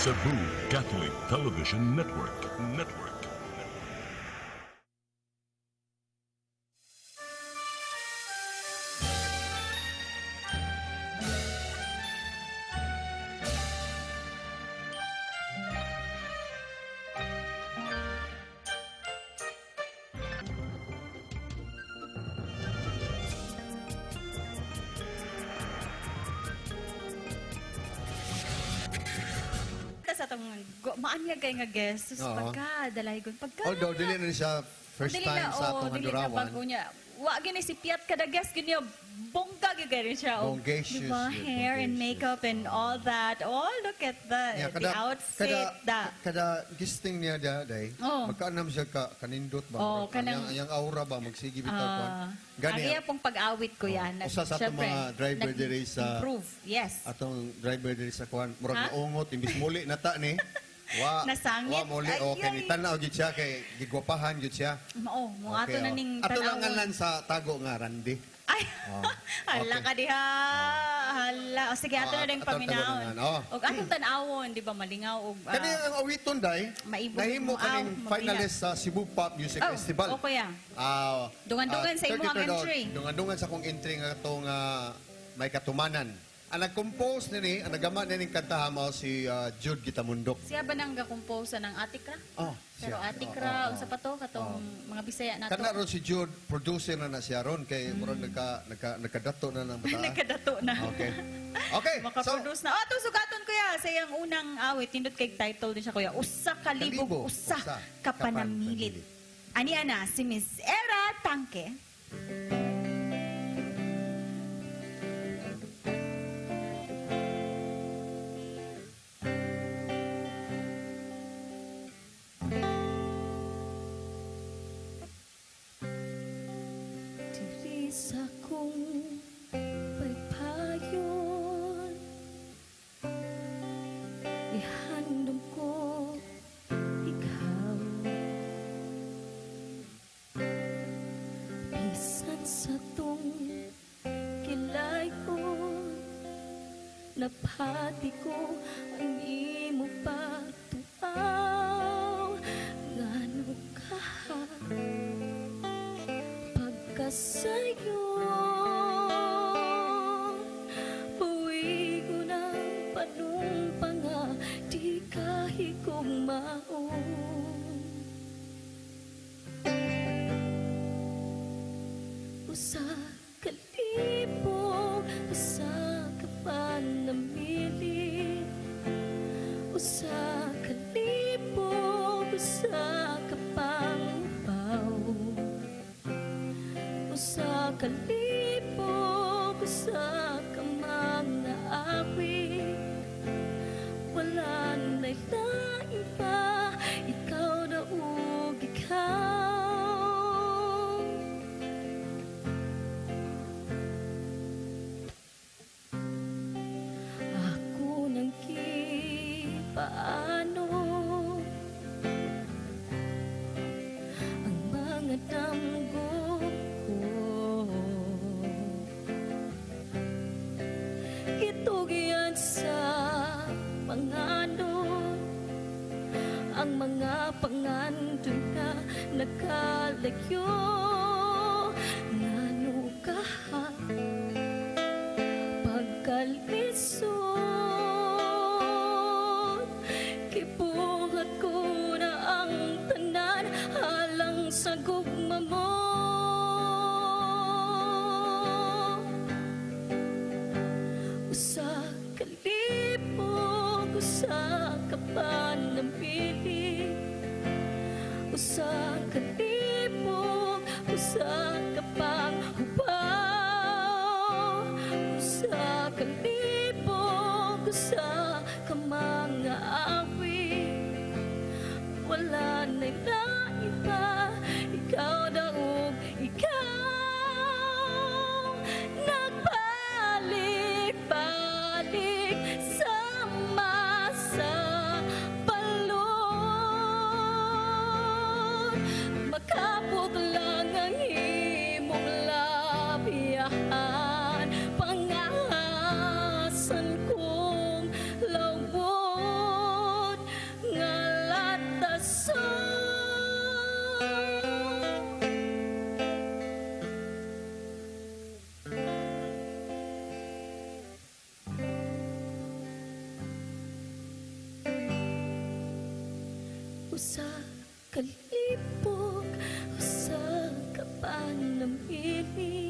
Cebu Catholic Television Network. Sa atong maanya kay nga guest, pagka dalaygon, pagka Although dili na siya first time sa atong handurawan. Wa gini si Piat kada guest gini bongga gyud siya. Bongacious, Diba? Hair and makeup and all that. Oh, look at the outfit. Kada gisting niya day. Magkaanam siya kanindot ba? Yang aura ba magsige bitaw kan. Ang iya pong pag-awit ko yan. Usa sa atong mga driver diri sa improve. Yes. Atong driver diri sa kuan murag naungot imbis muli nata ni. Nasangit. Muli okay ni tanaw gyud siya kay gigwapahan gyud siya. Mao, mo ato na ning tanaw. Ato lang ngalan sa tago nga Randy. Ay, hala ka diha. Hala. O sige, ato na rin paminahon. O atong tanawon, di ba, malingaw. Kani ang awiton, day, nahimo kaning finalist sa Cebu Pop Music Festival. O kuya. Dungan-dungan sa imo ang entry. Dungan-dungan sa akong entry nga itong may katumanan. Ang nag-compose nini, ang nagama nining kanta mo si Jude Gitamondoc. Siya ba nang ga-compose ng Atikra? Pero Atikra, sa pato, katong mga Bisaya nato. Kana ron si Jude, producer na siya ron, kay murag nagkadato na ng bata. Nagkadato na. Okay. Okay. Makaproduce na. Itong sugaton kuya, sa iyang unang awit, tindot kay title din siya kuya, Usa Kalibo, Usa ka Panamilit. Aniya na, si Miss Era Tanque. Sa kong pagpayon, ihandom ko ikaw. Bisan sa tong kilay ko, napati ko ang imo pagtuaw. Ngano ka pagkasayo, buwi ko ng panumpanga, di kahigugmao. Usa Kalibo, usa ka Panamilit. Usa Kalibo, usa ka pangbaw. Usa Kalibo, usa ka mga awit. Wala na'y lain pa, ikaw na ug ikaw. Ako nang kipaano ang mga damgo ko. Itugyan sa mga ang mga pangandun na nakalayo. Ngano ka pagkalisod, kibuhat ko na ang tanan halang sa gugma mo. Usa Kalibo, usa ka Panamilit. Usa Kalibo, usa ka panghubaw. Usa Kalibo, usa ka mga awit. Wala na'y lain pa, ikaw na ug ikaw. Nagbalik-balik sama sa balon. Makabog lang ang imong labihan, pangahasan kong usa kalibog, usa ka panamilit.